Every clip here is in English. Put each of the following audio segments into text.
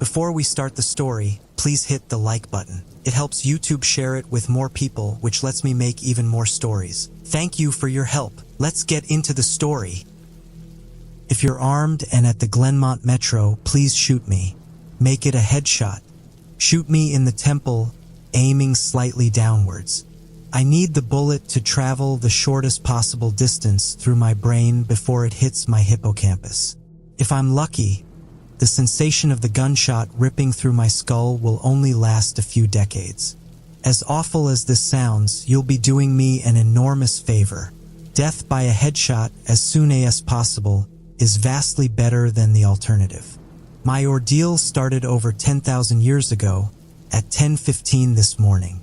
Before we start the story, please hit the like button. It helps YouTube share it with more people, which lets me make even more stories. Thank you for your help. Let's get into the story. If you're armed and at the Glenmont Metro, please shoot me. Make it a headshot. Shoot me in the temple, aiming slightly downwards. I need the bullet to travel the shortest possible distance through my brain before it hits my hippocampus. If I'm lucky, the sensation of the gunshot ripping through my skull will only last a few decades. As awful as this sounds, you'll be doing me an enormous favor. Death by a headshot as soon as possible is vastly better than the alternative. My ordeal started over 10,000 years ago at 10:15 this morning.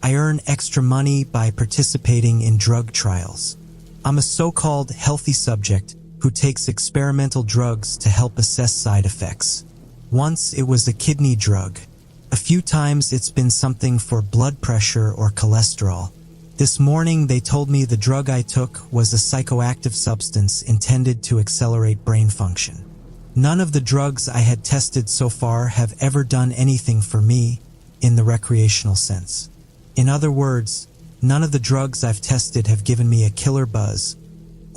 I earn extra money by participating in drug trials. I'm a so-called healthy subject who takes experimental drugs to help assess side effects. Once it was a kidney drug. A few times it's been something for blood pressure or cholesterol. This morning they told me the drug I took was a psychoactive substance intended to accelerate brain function. None of the drugs I had tested so far have ever done anything for me in the recreational sense. In other words, none of the drugs I've tested have given me a killer buzz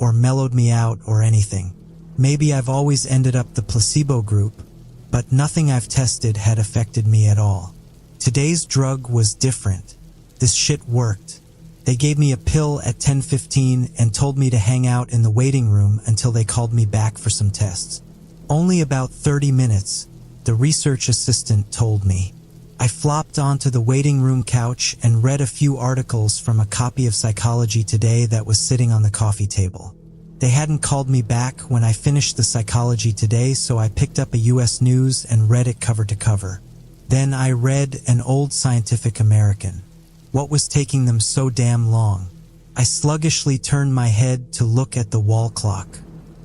or mellowed me out or anything. Maybe I've always ended up the placebo group, but nothing I've tested had affected me at all. Today's drug was different. This shit worked. They gave me a pill at 10:15 and told me to hang out in the waiting room until they called me back for some tests. Only about 30 minutes, the research assistant told me. I flopped onto the waiting room couch and read a few articles from a copy of Psychology Today that was sitting on the coffee table. They hadn't called me back when I finished the Psychology Today, so I picked up a US News and read it cover to cover. Then I read an old Scientific American. What was taking them so damn long? I sluggishly turned my head to look at the wall clock.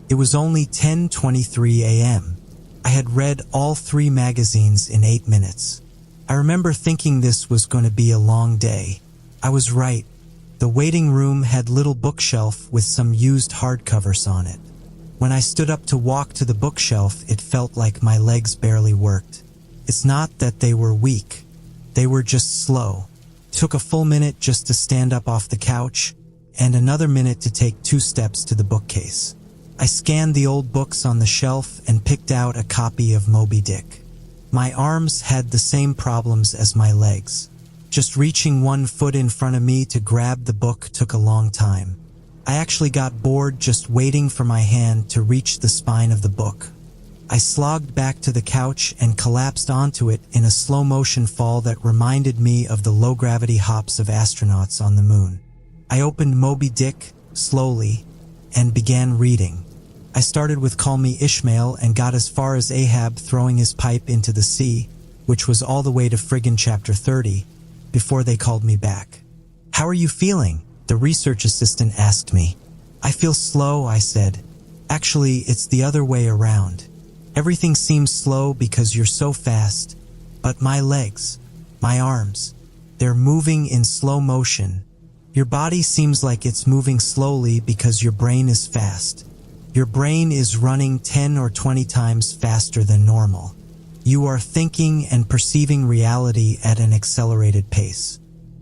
It was only 10:23 a.m. I had read all 3 magazines in 8 minutes. I remember thinking this was going to be a long day. I was right. The waiting room had a little bookshelf with some used hardcovers on it. When I stood up to walk to the bookshelf, it felt like my legs barely worked. It's not that they were weak. They were just slow. It took a full minute just to stand up off the couch, and another minute to take 2 steps to the bookcase. I scanned the old books on the shelf and picked out a copy of Moby Dick. My arms had the same problems as my legs. Just reaching 1 foot in front of me to grab the book took a long time. I actually got bored just waiting for my hand to reach the spine of the book. I slogged back to the couch and collapsed onto it in a slow-motion fall that reminded me of the low-gravity hops of astronauts on the moon. I opened Moby Dick slowly and began reading. I started with Call Me Ishmael and got as far as Ahab throwing his pipe into the sea, which was all the way to friggin' chapter 30, before they called me back. "How are you feeling?" the research assistant asked me. "I feel slow," I said. "Actually, it's the other way around. Everything seems slow because you're so fast, but my legs, my arms, they're moving in slow motion. Your body seems like it's moving slowly because your brain is fast. Your brain is running 10 or 20 times faster than normal. You are thinking and perceiving reality at an accelerated pace.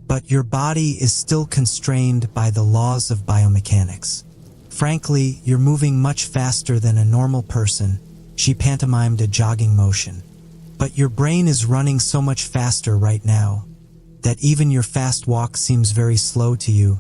But your body is still constrained by the laws of biomechanics. Frankly, you're moving much faster than a normal person." She pantomimed a jogging motion. "But your brain is running so much faster right now that even your fast walk seems very slow to you."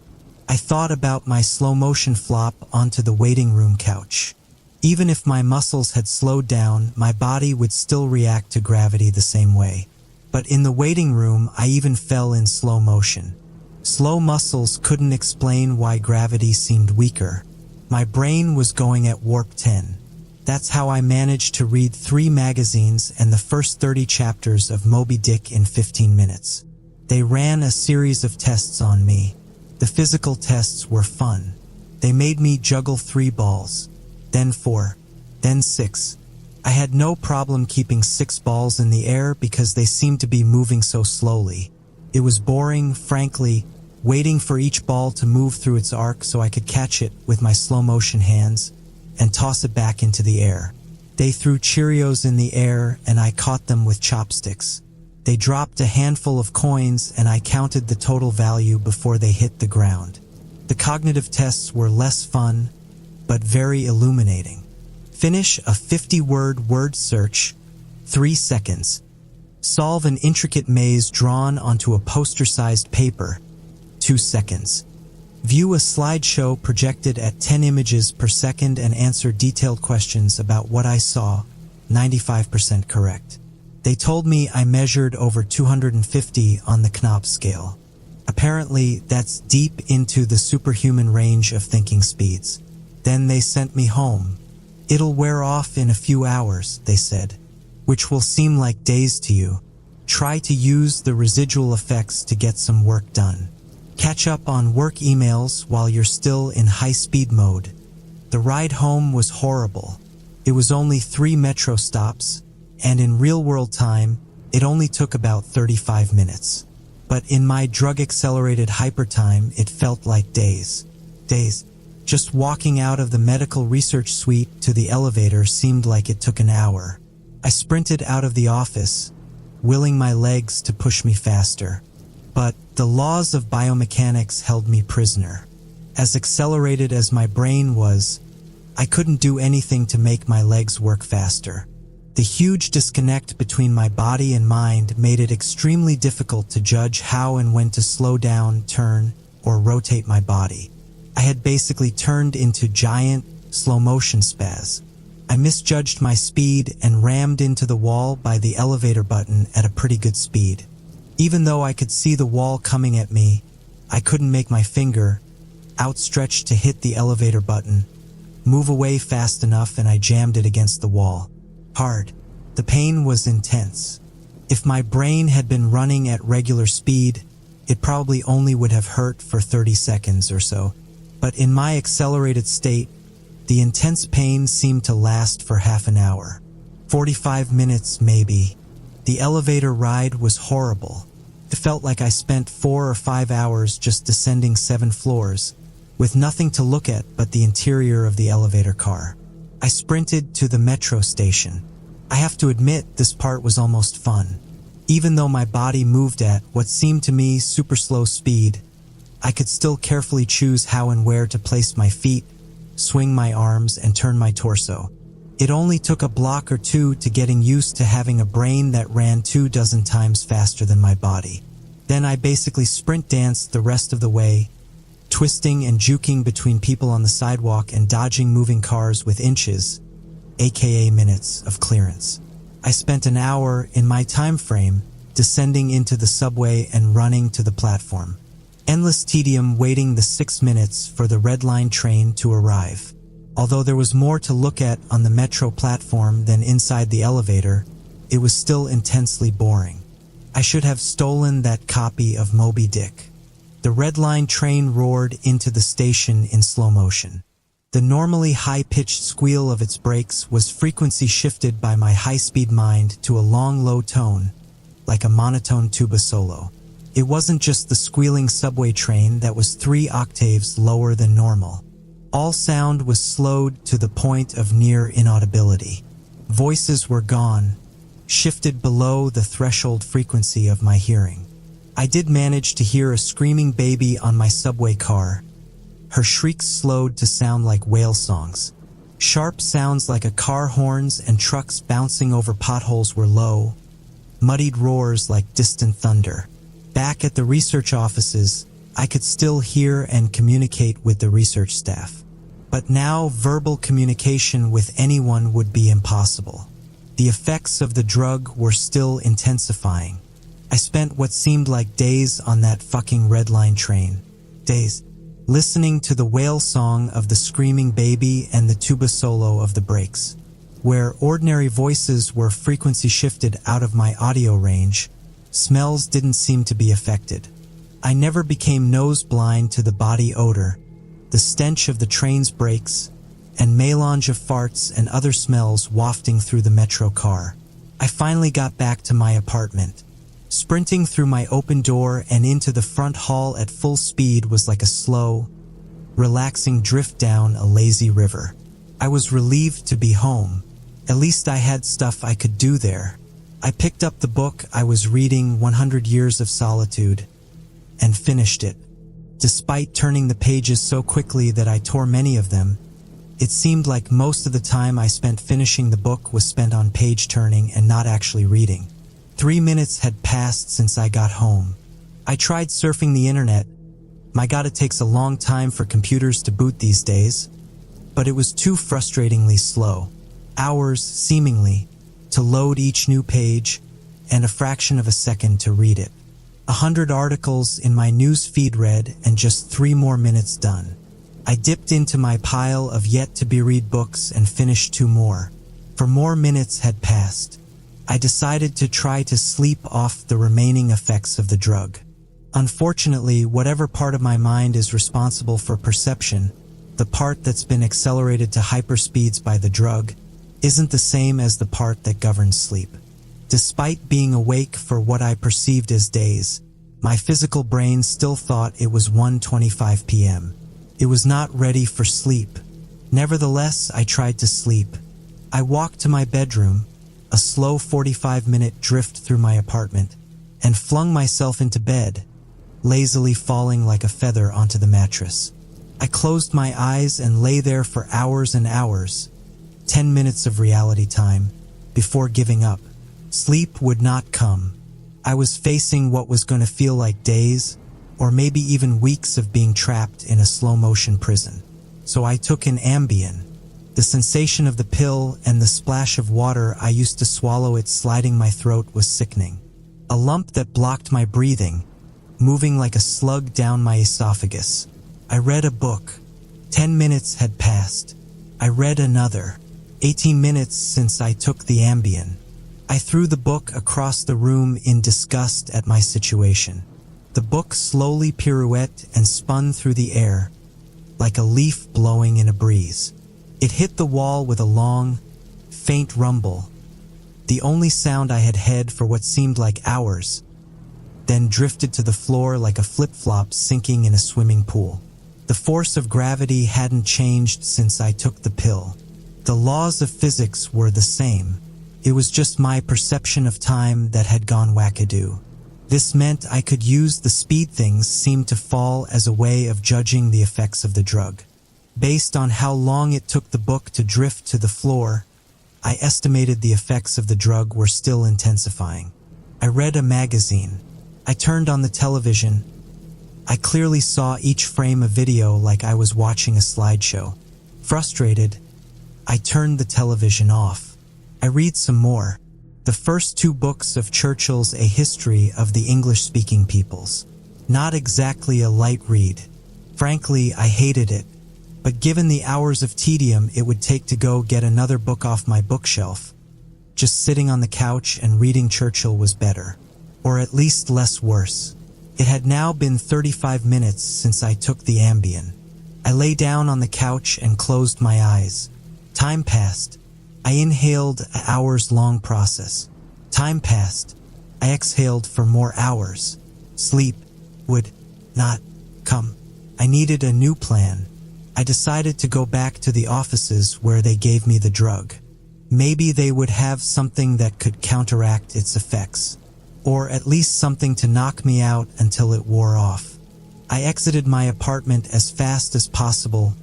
I thought about my slow-motion flop onto the waiting room couch. Even if my muscles had slowed down, my body would still react to gravity the same way. But in the waiting room, I even fell in slow motion. Slow muscles couldn't explain why gravity seemed weaker. My brain was going at warp 10. That's how I managed to read 3 magazines and the first 30 chapters of Moby Dick in 15 minutes. They ran a series of tests on me. The physical tests were fun. They made me juggle 3 balls, then 4, then 6. I had no problem keeping 6 balls in the air because they seemed to be moving so slowly. It was boring, frankly, waiting for each ball to move through its arc so I could catch it with my slow-motion hands and toss it back into the air. They threw Cheerios in the air and I caught them with chopsticks. They dropped a handful of coins and I counted the total value before they hit the ground. The cognitive tests were less fun, but very illuminating. Finish a 50-word word search, 3 seconds. Solve an intricate maze drawn onto a poster-sized paper, 2 seconds. View a slideshow projected at 10 images per second and answer detailed questions about what I saw, 95% correct. They told me I measured over 250 on the Knopf scale. Apparently, that's deep into the superhuman range of thinking speeds. Then they sent me home. It'll wear off in a few hours, they said, which will seem like days to you. Try to use the residual effects to get some work done. Catch up on work emails while you're still in high-speed mode. The ride home was horrible. It was only 3 metro stops, and in real-world time, it only took about 35 minutes. But in my drug-accelerated hypertime, it felt like days. Days. Just walking out of the medical research suite to the elevator seemed like it took an hour. I sprinted out of the office, willing my legs to push me faster. But the laws of biomechanics held me prisoner. As accelerated as my brain was, I couldn't do anything to make my legs work faster. The huge disconnect between my body and mind made it extremely difficult to judge how and when to slow down, turn, or rotate my body. I had basically turned into giant, slow-motion spaz. I misjudged my speed and rammed into the wall by the elevator button at a pretty good speed. Even though I could see the wall coming at me, I couldn't make my finger, outstretched to hit the elevator button, move away fast enough, and I jammed it against the wall. Hard. The pain was intense. If my brain had been running at regular speed, it probably only would have hurt for 30 seconds or so. But in my accelerated state, the intense pain seemed to last for half an hour. 45 minutes, maybe. The elevator ride was horrible. It felt like I spent 4 or 5 hours just descending 7 floors, with nothing to look at but the interior of the elevator car. I sprinted to the metro station. I have to admit, this part was almost fun. Even though my body moved at what seemed to me super slow speed, I could still carefully choose how and where to place my feet, swing my arms, and turn my torso. It only took a block or two to getting used to having a brain that ran 24 times faster than my body. Then I basically sprint danced the rest of the way, twisting and juking between people on the sidewalk and dodging moving cars with inches, aka minutes, of clearance. I spent an hour in my time frame descending into the subway and running to the platform. Endless tedium waiting the 6 minutes for the Red Line train to arrive. Although there was more to look at on the metro platform than inside the elevator, it was still intensely boring. I should have stolen that copy of Moby Dick. The Red Line train roared into the station in slow motion. The normally high-pitched squeal of its brakes was frequency shifted by my high-speed mind to a long, low tone, like a monotone tuba solo. It wasn't just the squealing subway train that was 3 octaves lower than normal. All sound was slowed to the point of near inaudibility. Voices were gone, shifted below the threshold frequency of my hearing. I did manage to hear a screaming baby on my subway car. Her shrieks slowed to sound like whale songs. Sharp sounds like a car horns and trucks bouncing over potholes were low, muddied roars like distant thunder. Back at the research offices, I could still hear and communicate with the research staff. But now verbal communication with anyone would be impossible. The effects of the drug were still intensifying. I spent what seemed like days on that fucking Red Line train. Days. Listening to the whale song of the screaming baby and the tuba solo of the brakes. Where ordinary voices were frequency shifted out of my audio range, smells didn't seem to be affected. I never became nose blind to the body odor, the stench of the train's brakes, and melange of farts and other smells wafting through the metro car. I finally got back to my apartment. Sprinting through my open door and into the front hall at full speed was like a slow, relaxing drift down a lazy river. I was relieved to be home, At least I had stuff I could do there. I picked up the book I was reading, 100 Years of Solitude, and finished it. Despite turning the pages so quickly that I tore many of them, it seemed like most of the time I spent finishing the book was spent on page turning and not actually reading. 3 minutes had passed since I got home. I tried surfing the internet. My God, it takes a long time for computers to boot these days. But it was too frustratingly slow. Hours, seemingly, to load each new page, and a fraction of a second to read it. 100 articles in my news feed read, and just 3 more minutes done. I dipped into my pile of yet-to-be-read books and finished 2 more. For more minutes had passed. I decided to try to sleep off the remaining effects of the drug. Unfortunately, whatever part of my mind is responsible for perception, the part that's been accelerated to hyperspeeds by the drug, isn't the same as the part that governs sleep. Despite being awake for what I perceived as days, my physical brain still thought it was 1:25 p.m. It was not ready for sleep. Nevertheless, I tried to sleep. I walked to my bedroom, a slow 45-minute drift through my apartment, and flung myself into bed, lazily falling like a feather onto the mattress. I closed my eyes and lay there for hours and hours, 10 minutes of reality time, before giving up. Sleep would not come. I was facing what was going to feel like days, or maybe even weeks of being trapped in a slow-motion prison. So I took an Ambien. The sensation of the pill and the splash of water I used to swallow it sliding my throat was sickening. A lump that blocked my breathing, moving like a slug down my esophagus. I read a book. 10 minutes had passed. I read another. 18 minutes since I took the Ambien. I threw the book across the room in disgust at my situation. The book slowly pirouetted and spun through the air, like a leaf blowing in a breeze. It hit the wall with a long, faint rumble, the only sound I had had for what seemed like hours, then drifted to the floor like a flip-flop sinking in a swimming pool. The force of gravity hadn't changed since I took the pill. The laws of physics were the same. It was just my perception of time that had gone wackadoo. This meant I could use the speed things seemed to fall as a way of judging the effects of the drug. Based on how long it took the book to drift to the floor, I estimated the effects of the drug were still intensifying. I read a magazine. I turned on the television. I clearly saw each frame of video like I was watching a slideshow. Frustrated, I turned the television off. I read some more. The first 2 books of Churchill's A History of the English-Speaking Peoples. Not exactly a light read. Frankly, I hated it. But given the hours of tedium it would take to go get another book off my bookshelf, just sitting on the couch and reading Churchill was better. Or at least less worse. It had now been 35 minutes since I took the Ambien. I lay down on the couch and closed my eyes. Time passed. I inhaled an hours-long process. Time passed. I exhaled for more hours. Sleep would not come. I needed a new plan. I decided to go back to the offices where they gave me the drug. Maybe they would have something that could counteract its effects, or at least something to knock me out until it wore off. I exited my apartment as fast as possible,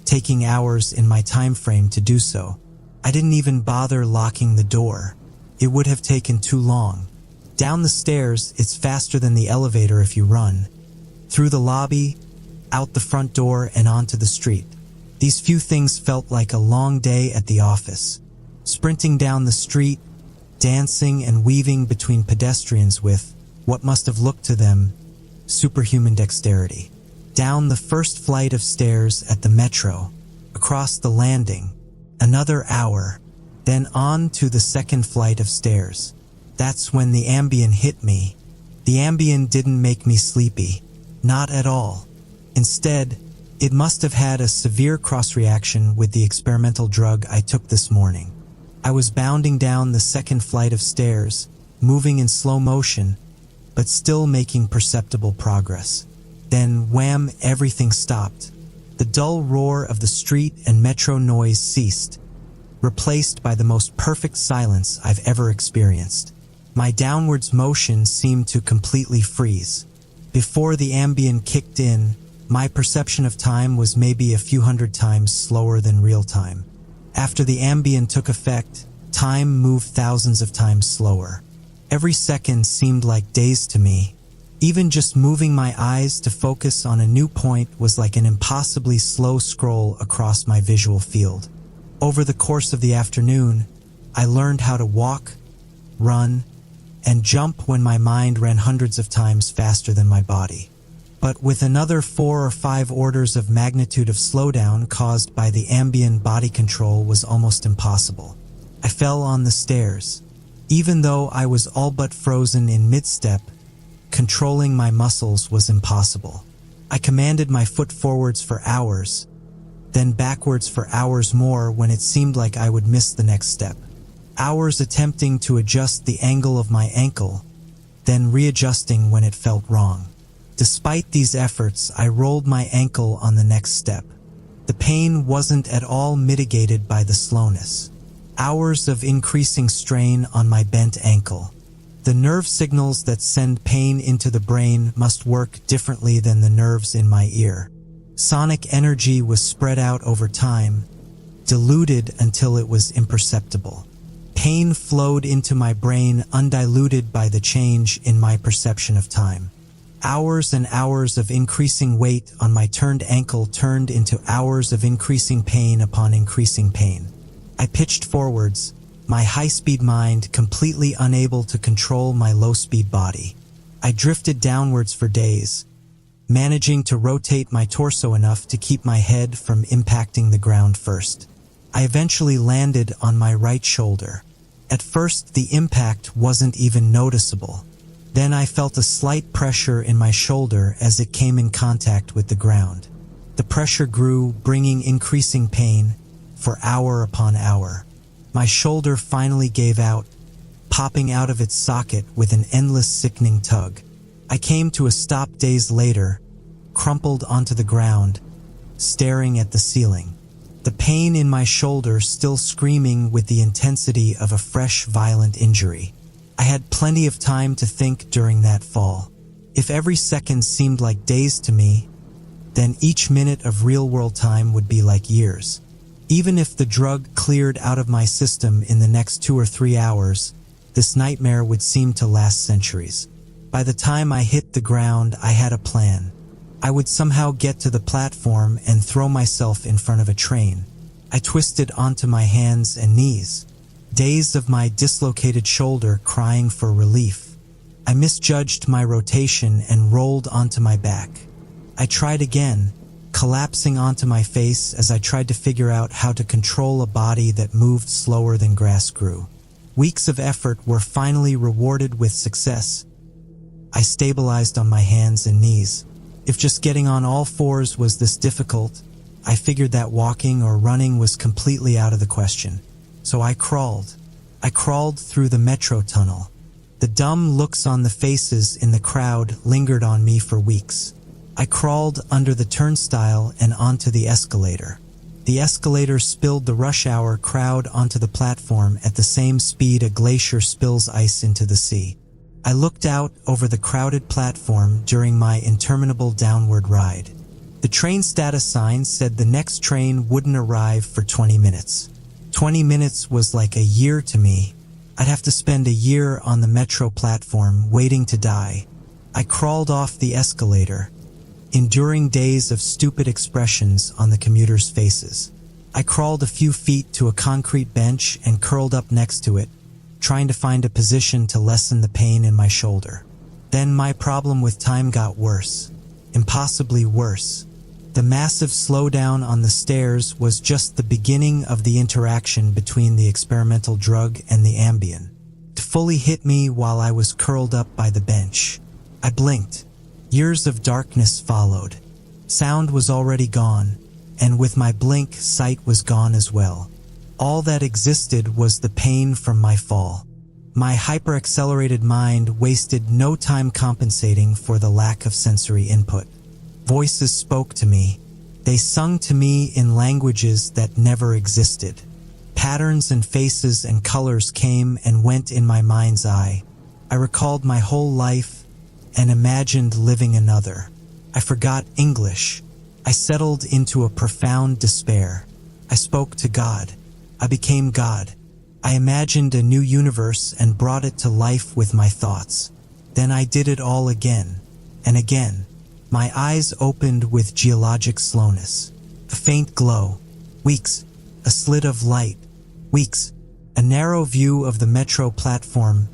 taking hours in my time frame to do so. I didn't even bother locking the door. It would have taken too long. Down the stairs, it's faster than the elevator if you run. Through the lobby, out the front door, and onto the street. These few things felt like a long day at the office. Sprinting down the street, dancing and weaving between pedestrians with, what must have looked to them, superhuman dexterity. Down the first flight of stairs at the metro, across the landing, another hour, then on to the second flight of stairs. That's when the Ambien hit me. The Ambien didn't make me sleepy. Not at all. Instead, it must have had a severe cross-reaction with the experimental drug I took this morning. I was bounding down the second flight of stairs, moving in slow motion, but still making perceptible progress. Then, wham, everything stopped. The dull roar of the street and metro noise ceased. replaced by the most perfect silence I've ever experienced. My downwards motion seemed to completely freeze. Before the Ambien kicked in, my perception of time was maybe a few hundred times slower than real time. After the Ambien took effect, time moved thousands of times slower. Every second seemed like days to me. Even just moving my eyes to focus on a new point was like an impossibly slow scroll across my visual field. Over the course of the afternoon, I learned how to walk, run, and jump when my mind ran hundreds of times faster than my body. But with another 4 or 5 orders of magnitude of slowdown caused by the Ambien body control was almost impossible. I fell on the stairs. Even though I was all but frozen in mid-step, controlling my muscles was impossible. I commanded my foot forwards for hours, then backwards for hours more when it seemed like I would miss the next step. Hours attempting to adjust the angle of my ankle, then readjusting when it felt wrong. Despite these efforts, I rolled my ankle on the next step. The pain wasn't at all mitigated by the slowness. Hours of increasing strain on my bent ankle. The nerve signals that send pain into the brain must work differently than the nerves in my ear. Sonic energy was spread out over time, diluted until it was imperceptible. Pain flowed into my brain undiluted by the change in my perception of time. Hours and hours of increasing weight on my turned ankle turned into hours of increasing pain upon increasing pain. I pitched forwards, my high-speed mind completely unable to control my low-speed body. I drifted downwards for days, managing to rotate my torso enough to keep my head from impacting the ground first. I eventually landed on my right shoulder. At first, the impact wasn't even noticeable. Then I felt a slight pressure in my shoulder as it came in contact with the ground. The pressure grew, bringing increasing pain for hour upon hour. My shoulder finally gave out, popping out of its socket with an endless sickening tug. I came to a stop days later, crumpled onto the ground, staring at the ceiling. The pain in my shoulder still screaming with the intensity of a fresh, violent injury. I had plenty of time to think during that fall. If every second seemed like days to me, then each minute of real-world time would be like years. Even if the drug cleared out of my system in the next 2 or 3 hours, this nightmare would seem to last centuries. By the time I hit the ground, I had a plan. I would somehow get to the platform and throw myself in front of a train. I twisted onto my hands and knees, days of my dislocated shoulder crying for relief. I misjudged my rotation and rolled onto my back. I tried again, collapsing onto my face as I tried to figure out how to control a body that moved slower than grass grew. Weeks of effort were finally rewarded with success. I stabilized on my hands and knees. If just getting on all fours was this difficult, I figured that walking or running was completely out of the question. So I crawled. I crawled through the metro tunnel. The dumb looks on the faces in the crowd lingered on me for weeks. I crawled under the turnstile and onto the escalator. The escalator spilled the rush hour crowd onto the platform at the same speed a glacier spills ice into the sea. I looked out over the crowded platform during my interminable downward ride. The train status sign said the next train wouldn't arrive for 20 minutes. 20 minutes was like a year to me. I'd have to spend a year on the metro platform waiting to die. I crawled off the escalator, enduring days of stupid expressions on the commuters' faces. I crawled a few feet to a concrete bench and curled up next to it, trying to find a position to lessen the pain in my shoulder. Then my problem with time got worse. Impossibly worse. The massive slowdown on the stairs was just the beginning of the interaction between the experimental drug and the Ambien. It fully hit me while I was curled up by the bench. I blinked. Years of darkness followed. Sound was already gone, and with my blink, sight was gone as well. All that existed was the pain from my fall. My hyper-accelerated mind wasted no time compensating for the lack of sensory input. Voices spoke to me. They sung to me in languages that never existed. Patterns and faces and colors came and went in my mind's eye. I recalled my whole life and imagined living another. I forgot English. I settled into a profound despair. I spoke to God. I became God. I imagined a new universe and brought it to life with my thoughts. Then I did it all again and again. My eyes opened with geologic slowness. A faint glow. Weeks. A slit of light. Weeks. A narrow view of the metro platform,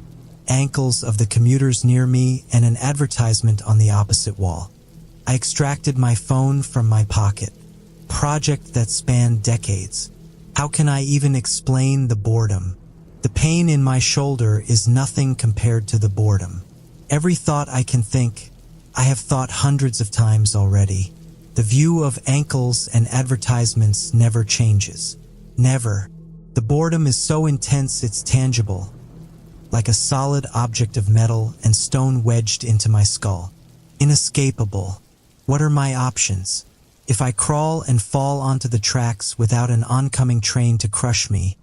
ankles of the commuters near me, and an advertisement on the opposite wall. I extracted my phone from my pocket. Project that spanned decades. How can I even explain the boredom? The pain in my shoulder is nothing compared to the boredom. Every thought I can think, I have thought hundreds of times already. The view of ankles and advertisements never changes. Never. The boredom is so intense it's tangible, like a solid object of metal and stone wedged into my skull. Inescapable. What are my options? If I crawl and fall onto the tracks without an oncoming train to crush me,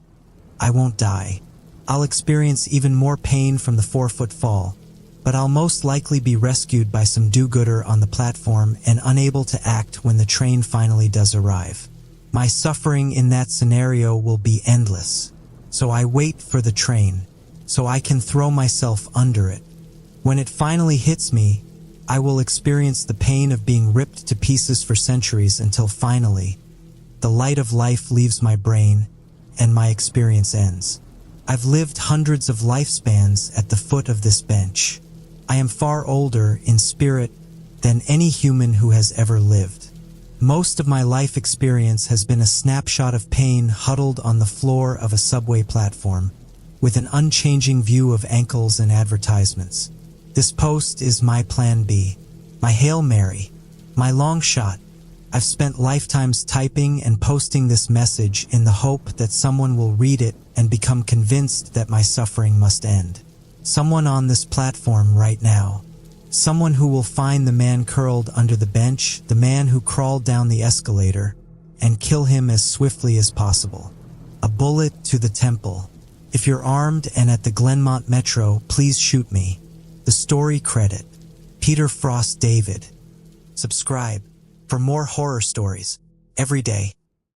I won't die. I'll experience even more pain from the 4-foot fall, but I'll most likely be rescued by some do-gooder on the platform and unable to act when the train finally does arrive. My suffering in that scenario will be endless, so I wait for the train, so I can throw myself under it. When it finally hits me, I will experience the pain of being ripped to pieces for centuries until finally, the light of life leaves my brain and my experience ends. I've lived hundreds of lifespans at the foot of this bench. I am far older in spirit than any human who has ever lived. Most of my life experience has been a snapshot of pain huddled on the floor of a subway platform, with an unchanging view of ankles and advertisements. This post is my plan B, my Hail Mary, my long shot. I've spent lifetimes typing and posting this message in the hope that someone will read it and become convinced that my suffering must end. Someone on this platform right now. Someone who will find the man curled under the bench, the man who crawled down the escalator, and kill him as swiftly as possible. A bullet to the temple. If you're armed and at the Glenmont Metro, please shoot me. The story credit, Peter Frost David. Subscribe for more horror stories every day.